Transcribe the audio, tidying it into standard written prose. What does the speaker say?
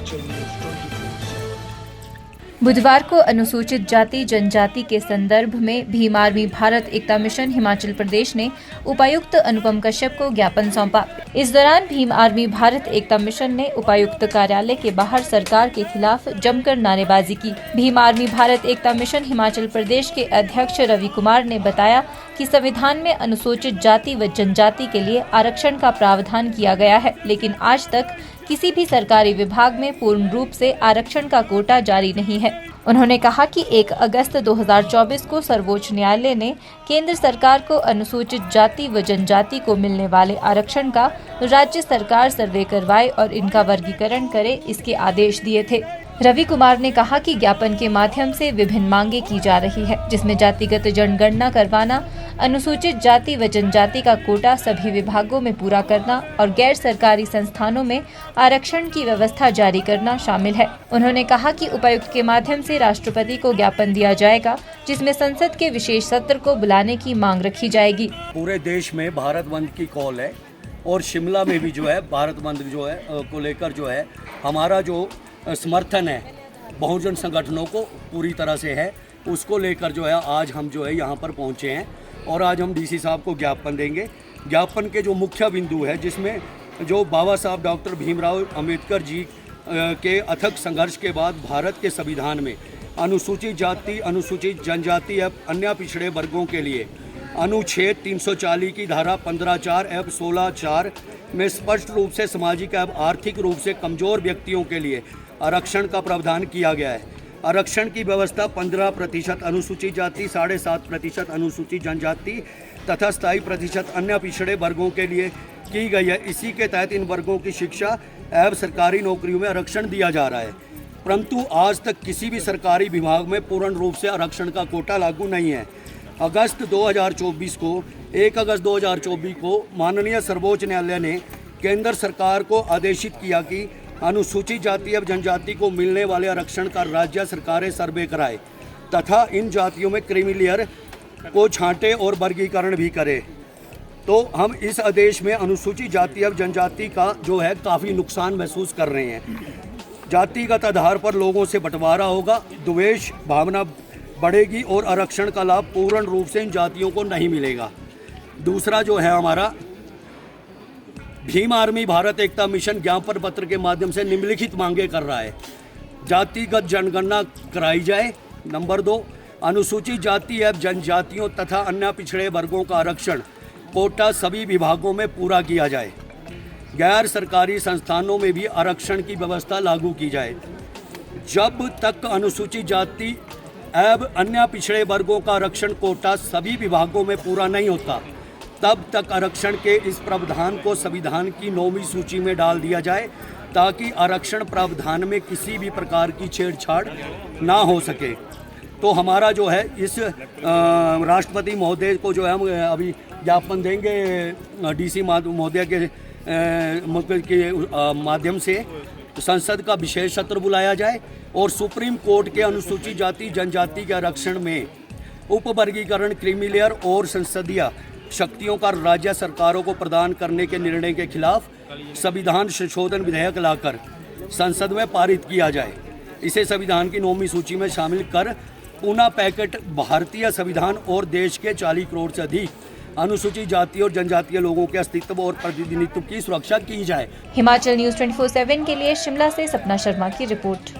Himachal news 24/7। बुधवार को अनुसूचित जाति जनजाति के संदर्भ में भीम आर्मी भारत एकता मिशन हिमाचल प्रदेश ने उपायुक्त अनुपम कश्यप को ज्ञापन सौंपा। इस दौरान भीम आर्मी भारत एकता मिशन ने उपायुक्त कार्यालय के बाहर सरकार के खिलाफ जमकर नारेबाजी की। भीम आर्मी भारत एकता मिशन हिमाचल प्रदेश के अध्यक्ष रवि कुमार ने बताया कि संविधान में अनुसूचित जाति व जनजाति के लिए आरक्षण का प्रावधान किया गया है, लेकिन आज तक किसी भी सरकारी विभाग में पूर्ण रूप से आरक्षण का कोटा जारी नहीं है। उन्होंने कहा कि 1 अगस्त 2024 को सर्वोच्च न्यायालय ने केंद्र सरकार को अनुसूचित जाति व जनजाति को मिलने वाले आरक्षण का राज्य सरकार सर्वे करवाए और इनका वर्गीकरण करे, इसके आदेश दिए थे। रवि कुमार ने कहा कि ज्ञापन के माध्यम से विभिन्न मांगे की जा रही है, जिसमें जातिगत जनगणना करवाना, अनुसूचित जाति व जनजाति का कोटा सभी विभागों में पूरा करना और गैर सरकारी संस्थानों में आरक्षण की व्यवस्था जारी करना शामिल है। उन्होंने कहा कि उपायुक्त के माध्यम से राष्ट्रपति को ज्ञापन दिया जाएगा, जिसमें संसद के विशेष सत्र को बुलाने की मांग रखी जाएगी। पूरे देश में भारत बंद की कॉल है और शिमला में भी जो है भारत बंद जो है को लेकर जो है हमारा जो समर्थन है बहुजन संगठनों को पूरी तरह से है, उसको लेकर जो है आज हम जो है यहाँ पर पहुँचे हैं और आज हम डीसी साहब को ज्ञापन देंगे। ज्ञापन के जो मुख्य बिंदु है, जिसमें जो बाबा साहब डॉक्टर भीमराव अंबेडकर जी के अथक संघर्ष के बाद भारत के संविधान में अनुसूचित जाति, अनुसूचित जनजाति एवं अन्य पिछड़े वर्गों के लिए अनुच्छेद 340 की धारा 15(4) एवं 16(4) में स्पष्ट रूप से सामाजिक एवं आर्थिक रूप से कमजोर व्यक्तियों के लिए आरक्षण का प्रावधान किया गया है। आरक्षण की व्यवस्था 15% अनुसूचित जाति, 7.5% अनुसूचित जनजाति तथा 27% अन्य पिछड़े वर्गों के लिए की गई है। इसी के तहत इन वर्गों की शिक्षा एवं सरकारी नौकरियों में आरक्षण दिया जा रहा है, परंतु आज तक किसी भी सरकारी विभाग में पूर्ण रूप से आरक्षण का कोटा लागू नहीं है। 1 अगस्त 2024 को माननीय सर्वोच्च न्यायालय ने केंद्र सरकार को आदेशित किया कि अनुसूचित जाति एवं जनजाति को मिलने वाले आरक्षण का राज्य सरकारें सर्वे कराए तथा इन जातियों में क्रीमी लेयर को छांटे और वर्गीकरण भी करे। तो हम इस आदेश में अनुसूचित जाति एवं जनजाति का जो है काफ़ी नुकसान महसूस कर रहे हैं। जातिगत आधार पर लोगों से बंटवारा होगा, द्वेष भावना बढ़ेगी और आरक्षण का लाभ पूर्ण रूप से इन जातियों को नहीं मिलेगा। दूसरा जो है हमारा भीम आर्मी भारत एकता मिशन ज्ञापन पत्र के माध्यम से निम्नलिखित मांगे कर रहा है। जातिगत जनगणना कराई जाए। नंबर 2, अनुसूचित जाति एवं जनजातियों तथा अन्य पिछड़े वर्गों का आरक्षण कोटा सभी विभागों में पूरा किया जाए। गैर सरकारी संस्थानों में भी आरक्षण की व्यवस्था लागू की जाए। जब तक अनुसूचित जाति एवं अन्य पिछड़े वर्गों का आरक्षण कोटा सभी विभागों में पूरा नहीं होता, तब तक आरक्षण के इस प्रावधान को संविधान की 9वीं सूची में डाल दिया जाए, ताकि आरक्षण प्रावधान में किसी भी प्रकार की छेड़छाड़ ना हो सके। तो हमारा जो है इस राष्ट्रपति महोदय को जो है हम अभी ज्ञापन देंगे डीसी महोदय के माध्यम से संसद का विशेष सत्र बुलाया जाए और सुप्रीम कोर्ट के अनुसूचित जाति जनजाति के आरक्षण में उपवर्गीकरण, क्रीमी लेयर और संसदीय शक्तियों का राज्य सरकारों को प्रदान करने के निर्णय के खिलाफ संविधान संशोधन विधेयक लाकर संसद में पारित किया जाए। इसे संविधान की 9वीं सूची में शामिल कर पुनः पैकेट भारतीय संविधान और देश के 40 करोड़ से अधिक अनुसूचित जाति और जनजातीय लोगों के अस्तित्व और प्रतिनिधित्व की सुरक्षा की जाए। हिमाचल न्यूज़ 24/7 के लिए शिमला से सपना शर्मा की रिपोर्ट।